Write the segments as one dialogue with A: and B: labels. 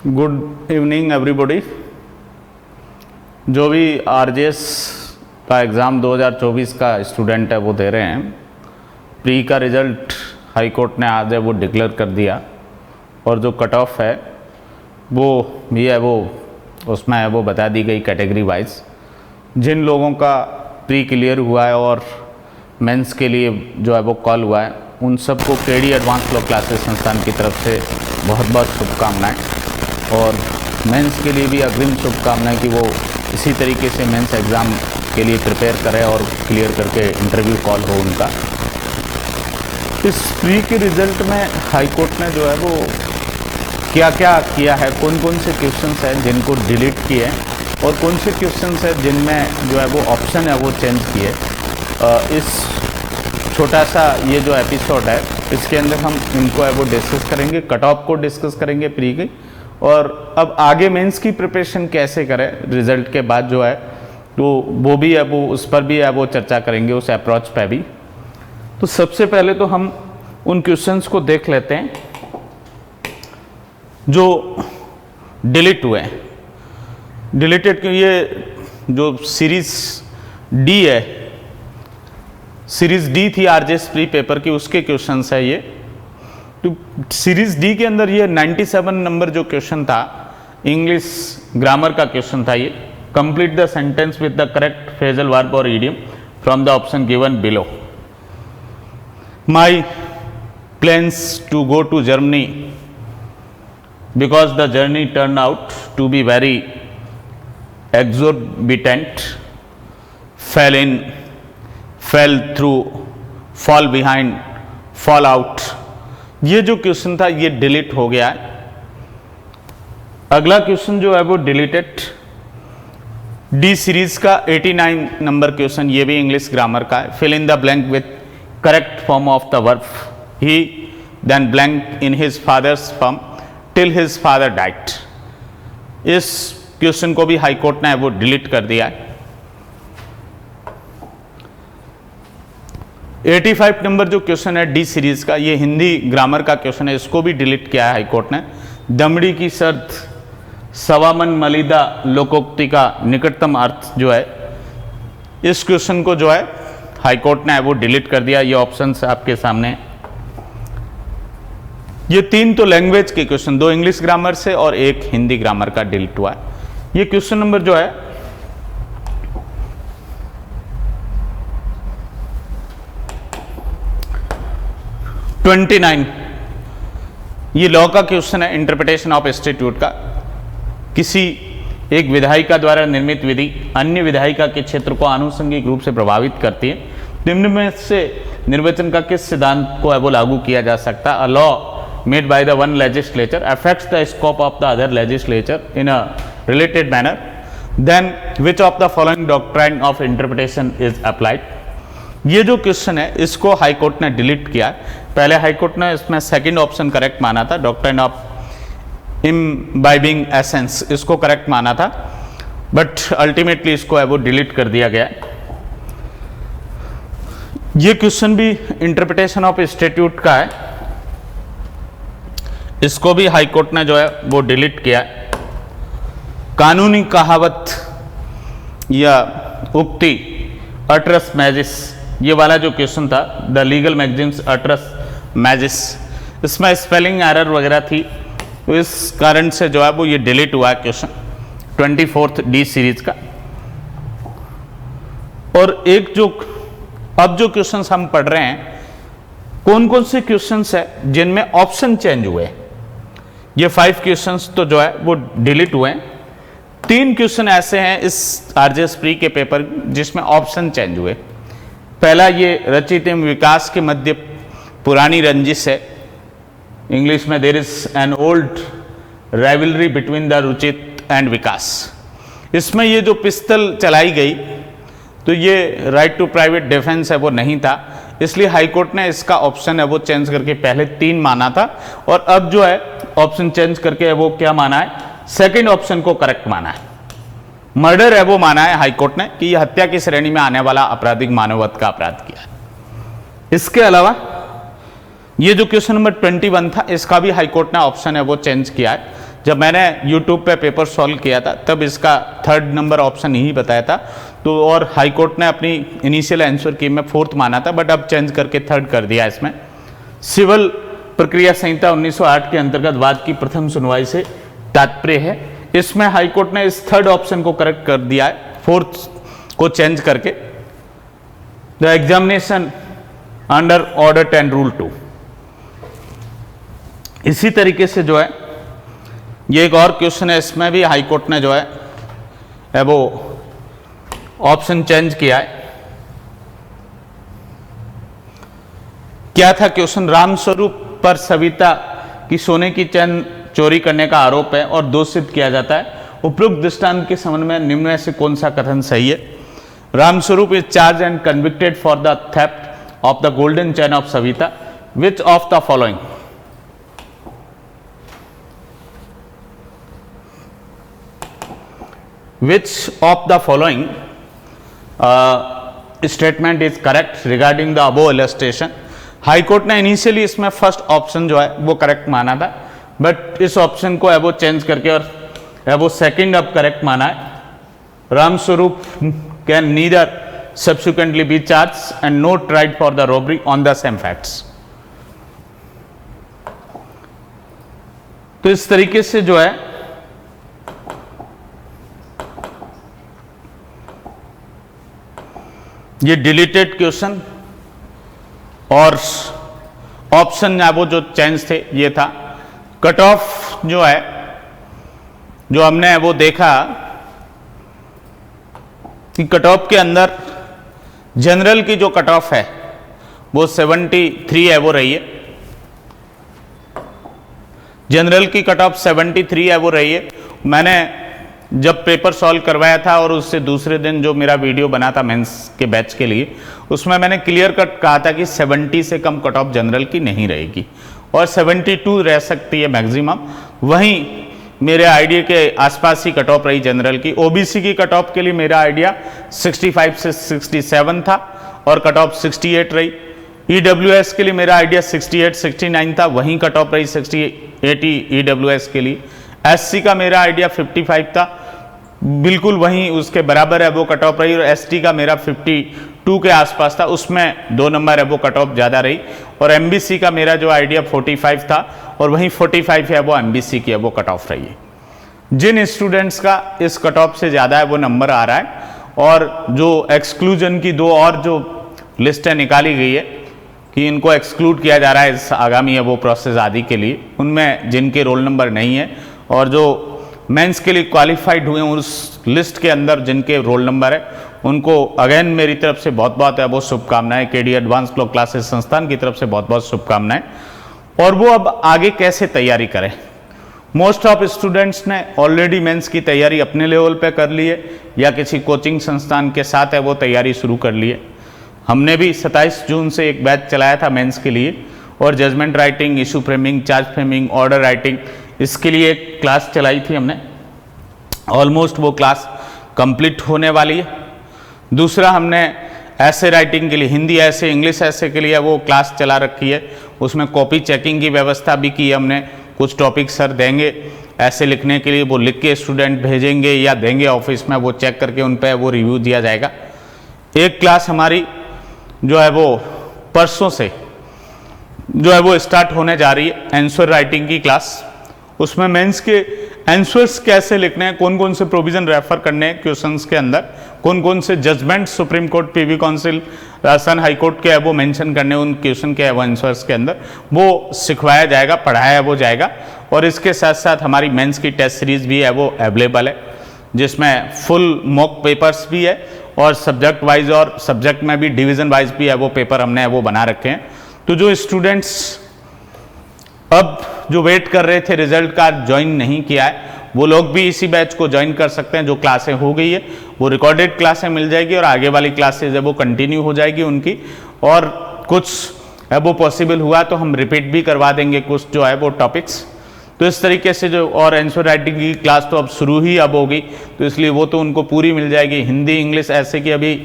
A: Good evening everybody. जो भी RJS का एग्ज़ाम 2024 का स्टूडेंट है वो दे रहे हैं, प्री का रिज़ल्ट हाई कोर्ट ने आज है वो डिक्लेयर कर दिया और जो कट ऑफ है वो भी है वो उसमें है वो बता दी गई कैटेगरी वाइज। जिन लोगों का प्री क्लियर हुआ है और मेंस के लिए जो है वो कॉल हुआ है, उन सबको केडी एडवांस लॉ क्लासेस संस्थान की तरफ से बहुत बहुत शुभकामनाएं। और मेंस के लिए भी अग्रिम शुभकामनाएं कि वो इसी तरीके से मेंस एग्ज़ाम के लिए प्रिपेयर करें और क्लियर करके इंटरव्यू कॉल हो उनका। इस प्री के रिज़ल्ट में हाई कोर्ट ने जो है वो क्या क्या किया है, कौन कौन से क्वेश्चंस हैं जिनको डिलीट किए और कौन से क्वेश्चंस हैं जिनमें जो है वो ऑप्शन है वो चेंज किए। इस छोटा सा ये जो एपिसोड है इसके अंदर हम इनको है वो डिस्कस करेंगे, कट ऑफ को डिस्कस करेंगे प्री की, और अब आगे मेंस की प्रिपरेशन कैसे करें रिज़ल्ट के बाद जो है तो वो भी है वो उस पर भी है वो चर्चा करेंगे, उस अप्रोच पे भी। तो सबसे पहले तो हम उन क्वेश्चंस को देख लेते हैं जो डिलीट हुए हैं। डिलीटेड क्यों, ये जो सीरीज डी है, सीरीज डी थी आरजेएस प्री पेपर की, उसके क्वेश्चंस है ये। तो सीरीज डी के अंदर ये 97 नंबर जो क्वेश्चन था, इंग्लिश ग्रामर का क्वेश्चन था ये। Complete the sentence with the correct phrasal verb और idiom from the option given below. My plans to go to Germany because the journey turned out to be very exorbitant, fell through, fall behind, fall out। ये जो question था ये delete हो गया है। अगला question जो है वो डिलीटेड डी सीरीज का 89 नंबर क्वेश्चन, ये भी इंग्लिश ग्रामर का है। Fill in the blank with correct form of the verb. He then blank in his father's form till his father died. इस क्वेश्चन को भी हाई कोर्ट ने वो डिलीट कर दिया है। 85 नंबर जो क्वेश्चन है डी सीरीज का, ये हिंदी ग्रामर का क्वेश्चन है, इसको भी डिलीट किया है हाई कोर्ट ने। दमड़ी की शर्त सवामन मलिदा लोकोक्ति का निकटतम अर्थ जो है, इस क्वेश्चन को जो है हाई कोर्ट ने वो डिलीट कर दिया। ये ऑप्शंस आपके सामने। ये तीन तो लैंग्वेज के क्वेश्चन, दो इंग्लिश ग्रामर से और एक हिंदी ग्रामर का डिलीट हुआ है। ये क्वेश्चन नंबर जो है 29, ये लॉ का क्वेश्चन है, इंटरप्रिटेशन ऑफ स्टैट्यूट का। किसी एक विधायिका द्वारा निर्मित विधि अन्य विधायिका के क्षेत्र को आनुषंगिक रूप से प्रभावित करती है। निम्न में से निर्वचन का किस सिद्धांत को है वो लागू किया जा सकता है? A law made by the one legislature affects the scope of the other legislature in a related manner, then which of the following doctrine of interpretation is applied? ये जो क्वेश्चन है इसको हाई कोर्ट ने delete किया। पहले high court ने इसमें second option correct माना था, डॉक्ट्राइन ऑफ इम्बाइबिंग एसेंस, इसको करेक्ट माना था, बट अल्टीमेटली इसको है वो डिलीट कर दिया गया। ये क्वेश्चन भी इंटरप्रिटेशन ऑफ स्टैट्यूट का है, इसको भी हाई कोर्ट ने जो है वो डिलीट किया। कानूनी कहावत या उक्ति अट्रस मैजिस, ये वाला जो क्वेश्चन था, द लीगल मैगजीन्स अट्रस मैजिस, इसमें स्पेलिंग एरर वगैरह थी, तो इस कारण से जो है वो ये डिलीट हुआ है क्वेश्चन 24th डी सीरीज का। और एक जो अब जो क्वेश्चंस हम पढ़ रहे हैं, कौन कौन से क्वेश्चंस है जिनमें ऑप्शन चेंज हुए। ये 5 क्वेश्चंस तो जो है वो डिलीट हुए हैं। 3 क्वेश्चन ऐसे हैं इस आरजेएस प्री के पेपर जिसमें ऑप्शन चेंज हुए। पहला ये रचित एवं विकास के मध्य पुरानी रंजिश है, इंग्लिश में there is an old rivalry between the Ruchit and Vikas. इसमें ये जो पिस्तल चलाई गई तो ये राइट टू प्राइवेट डिफेंस है वो नहीं था, इसलिए हाई कोर्ट ने इसका ऑप्शन है वो चेंज करके पहले 3 माना था और अब जो है ऑप्शन चेंज करके वो क्या माना है, सेकंड ऑप्शन को करेक्ट माना है। मर्डर है वो माना है हाई कोर्ट ने कि यह हत्या की श्रेणी में आने वाला आपराधिक मानववध का अपराध किया है। इसके अलावा ये जो क्वेश्चन नंबर 21 था, इसका भी हाईकोर्ट ने ऑप्शन है वो चेंज किया है। जब मैंने यूट्यूब पे पेपर सॉल्व किया था तब इसका 3rd नंबर ऑप्शन यही बताया था, तो और हाईकोर्ट ने अपनी इनिशियल आंसर की में 4th माना था, बट अब चेंज करके 3rd कर दिया इसमें। सिविल प्रक्रिया संहिता 1908 के अंतर्गत वाद की प्रथम सुनवाई से तात्पर्य है। इसमें हाईकोर्ट ने इस 3rd ऑप्शन को करेक्ट कर दिया है, 4th को चेंज करके। The examination under order 10 rule 2। इसी तरीके से जो है ये एक और क्वेश्चन है, इसमें भी हाईकोर्ट ने जो है वो ऑप्शन चेंज किया है। क्या था क्वेश्चन? रामस्वरूप पर सविता की सोने की चैन चोरी करने का आरोप है और दोषित किया जाता है। उपरोक्त दृष्टांत के संबंध में निम्न में से कौन सा कथन सही है? Ramswaroop is charge and convicted for the theft of the golden chain of Savita. Which of the following? Which of the following statement is correct regarding the above illustration? High court ने इनिशियली इसमें फर्स्ट ऑप्शन जो है वो correct माना था, but इस option को वो चेंज करके और वो सेकंड अब करेक्ट माना है। Ramswaroop can neither subsequently be charged and not tried for the robbery on the same facts। तो इस तरीके से जो है ये डिलीटेड क्वेश्चन और ऑप्शन वो जो चेंज थे ये था। कट ऑफ जो है जो हमने वो देखा कि कट ऑफ के अंदर जनरल की जो कट ऑफ है वो 73 है वो रही है। जनरल की कट ऑफ 73 है वो रही है। मैंने जब पेपर सॉल्व करवाया था और उससे दूसरे दिन जो मेरा वीडियो बना था मेंस के बैच के लिए, उसमें मैंने क्लियर कट कहा था कि 70 से कम कट ऑफ जनरल की नहीं रहेगी और 72 रह सकती है मैक्सिमम। वहीं मेरे आइडिया के आसपास ही कट ऑफ रही जनरल की। ओबीसी की कट ऑफ के लिए मेरा आइडिया 65 से 67 था और कट ऑफ 68 रही। ईडब्ल्यूएस के लिए मेरा आइडिया 68 69 था, वहीं कट ऑफ रही 80 ईडब्ल्यूएस के लिए। एससी का मेरा आइडिया 55 था, बिल्कुल वहीं उसके बराबर है वो कट ऑफ रही। और एसटी का मेरा 52 के आसपास था, उसमें 2 नंबर है वो कट ऑफ ज़्यादा रही। और एमबीसी का मेरा जो आइडिया 45 था और वहीं 45 है वो एमबीसी की है वो कट ऑफ रही है। जिन स्टूडेंट्स का इस कट ऑफ से ज़्यादा है वो नंबर आ रहा है। और जो एक्सक्लूजन की 2 और जो लिस्टें निकाली गई है कि इनको एक्सक्लूड किया जा रहा है इस आगामी है वो प्रोसेस आदि के लिए, उनमें जिनके रोल नंबर नहीं है और जो मेंस के लिए क्वालिफाइड हुए उस लिस्ट के अंदर जिनके रोल नंबर है, उनको अगेन मेरी तरफ से बहुत बहुत है वो शुभकामनाएं। केडी एडवांस लॉ क्लासेस संस्थान की तरफ से बहुत बहुत शुभकामनाएं। और वो अब आगे कैसे तैयारी करें? मोस्ट ऑफ स्टूडेंट्स ने ऑलरेडी मेंस की तैयारी अपने लेवल पे कर ली है या किसी कोचिंग संस्थान के साथ है वो तैयारी शुरू कर ली है। हमने भी 27 जून से एक बैच चलाया था मेंस के लिए और judgment writing, issue framing, charge framing, order writing, इसके लिए एक क्लास चलाई थी हमने। ऑलमोस्ट वो क्लास कंप्लीट होने वाली है। दूसरा हमने ऐसे राइटिंग के लिए, हिंदी ऐसे, इंग्लिश ऐसे के लिए वो क्लास चला रखी है। उसमें कॉपी चेकिंग की व्यवस्था भी की है हमने। कुछ टॉपिक सर देंगे ऐसे लिखने के लिए, वो लिख के स्टूडेंट भेजेंगे या देंगे ऑफिस में, वो चेक करके उन पर वो रिव्यू दिया जाएगा। एक क्लास हमारी जो है वो परसों से जो है वो स्टार्ट होने जा रही है, आंसर राइटिंग की क्लास। उसमें मेंस के आंसर्स कैसे लिखने हैं, कौन कौन से प्रोविजन रेफर करने हैं क्वेश्चंस के अंदर, कौन कौन से judgment supreme court, PV council, Rajasthan high court के है वो मेंशन करने उन क्वेश्चन के है वो आंसर्स के अंदर, वो सिखवाया जाएगा, पढ़ाया वो जाएगा। और इसके साथ साथ हमारी मेंस की टेस्ट सीरीज भी है वो अवेलेबल है, जिसमें फुल मॉक पेपर्स भी है और सब्जेक्ट वाइज और सब्जेक्ट में भी डिवीजन वाइज भी है वो पेपर हमने वो बना रखे हैं। तो जो स्टूडेंट्स अब जो वेट कर रहे थे रिजल्ट का, ज्वाइन नहीं किया है, वो लोग भी इसी बैच को ज्वाइन कर सकते हैं। जो क्लासें हो गई है वो रिकॉर्डेड क्लासें मिल जाएगी और आगे वाली क्लासेज है वो कंटिन्यू हो जाएगी उनकी। और कुछ है वो पॉसिबल हुआ तो हम रिपीट भी करवा देंगे कुछ जो है वो टॉपिक्स। तो इस तरीके से जो और आंसर राइटिंग की क्लास तो अब शुरू ही अब होगी, तो इसलिए वो तो उनको पूरी मिल जाएगी। हिंदी, इंग्लिश ऐसे की अभी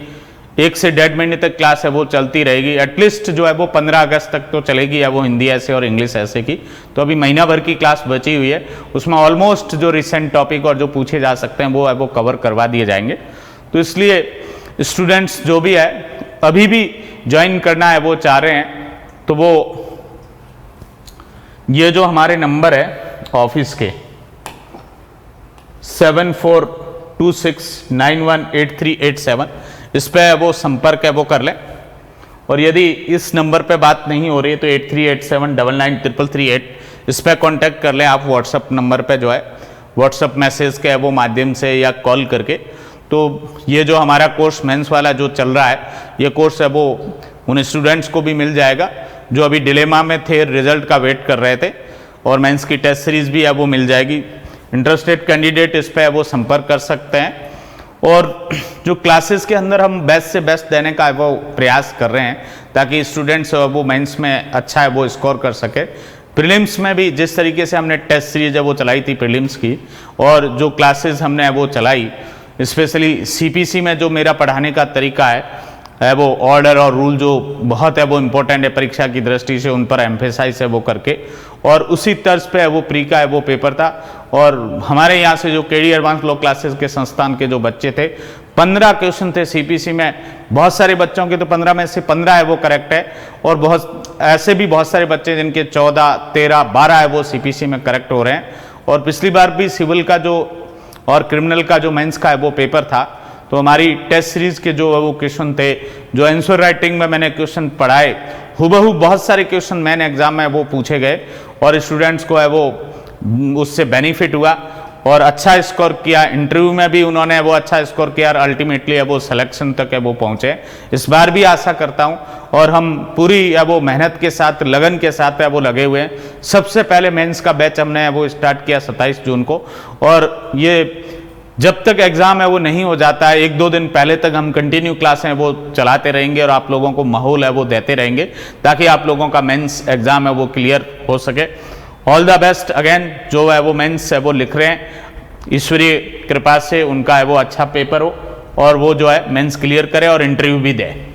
A: 1 से 1.5 महीने तक क्लास है वो चलती रहेगी। एटलीस्ट जो है वो 15 अगस्त तक तो चलेगी है वो हिंदी ऐसे और इंग्लिश ऐसे की। तो अभी महीना भर की क्लास बची हुई है, उसमें ऑलमोस्ट जो रिसेंट टॉपिक और जो पूछे जा सकते हैं वो है वो कवर करवा दिए जाएंगे। तो इसलिए स्टूडेंट्स जो भी है अभी भी ज्वाइन करना है वो चाह रहे हैं तो वो ये जो हमारे नंबर है ऑफिस के 7426918387 इस पे वो संपर्क है वो कर लें। और यदि इस नंबर पे बात नहीं हो रही है तो 8387993338 इस पे कांटेक्ट कर लें आप व्हाट्सएप नंबर पे जो है व्हाट्सएप मैसेज के वो माध्यम से या कॉल करके। तो ये जो हमारा कोर्स मेंस वाला जो चल रहा है ये कोर्स है वो उन स्टूडेंट्स को भी मिल जाएगा जो अभी डिलेमा में थे, रिजल्ट का वेट कर रहे थे, और मेंस की टेस्ट सीरीज भी है वो मिल जाएगी। इंटरेस्टेड कैंडिडेट इस पे वो संपर्क कर सकते हैं। और जो क्लासेस के अंदर हम बेस्ट से बेस्ट देने का वो प्रयास कर रहे हैं ताकि स्टूडेंट्स वो मेंस में अच्छा है वो स्कोर कर सके। प्रीलिम्स में भी जिस तरीके से हमने टेस्ट सीरीज है वो चलाई थी प्रीलिम्स की, और जो क्लासेस हमने वो चलाई स्पेशली सीपीसी में जो मेरा पढ़ाने का तरीका है वो ऑर्डर और रूल जो बहुत है वो इम्पोर्टेंट है परीक्षा की दृष्टि से, उन पर एम्फेसाइज है वो करके, और उसी तर्ज पे है वो प्री का है वो पेपर था। और हमारे यहाँ से जो केडी एडवांस लॉ क्लासेस के संस्थान के जो बच्चे थे 15 क्वेश्चन थे सीपीसी में, बहुत सारे बच्चों के तो 15 में से 15 है वो करेक्ट है, और बहुत ऐसे भी बहुत सारे बच्चे जिनके 14, 13, 12 है वो सीपीसी में करेक्ट हो रहे हैं। और पिछली बार भी सिविल का जो और क्रिमिनल का जो मेंस का है वो पेपर था, तो हमारी टेस्ट सीरीज के जो वो क्वेश्चन थे, जो आंसर राइटिंग में मैंने क्वेश्चन पढ़ाए हूबहू बहुत सारे क्वेश्चन मैंने एग्जाम में वो पूछे गए और स्टूडेंट्स को है वो उससे बेनिफिट हुआ और अच्छा स्कोर किया। इंटरव्यू में भी उन्होंने वो अच्छा स्कोर किया और अल्टीमेटली है वो सिलेक्शन तक है वो पहुंचे। इस बार भी आशा करता हूं और हम पूरी है वो मेहनत के साथ लगन के साथ है वो लगे हुए हैं। सबसे पहले मेंस का बैच हमने वो स्टार्ट किया 27 जून को, और ये जब तक एग्जाम है वो नहीं हो जाता है 1-2 दिन पहले तक हम कंटिन्यू क्लासें वो चलाते रहेंगे और आप लोगों को माहौल है वो देते रहेंगे ताकि आप लोगों का मेंस एग्जाम है वो क्लियर हो सके। All the best again. जो है वो मेंस है वो लिख रहे हैं, ईश्वरीय कृपा से उनका है वो अच्छा पेपर हो और वो जो है मेंस क्लियर करे और इंटरव्यू भी दे।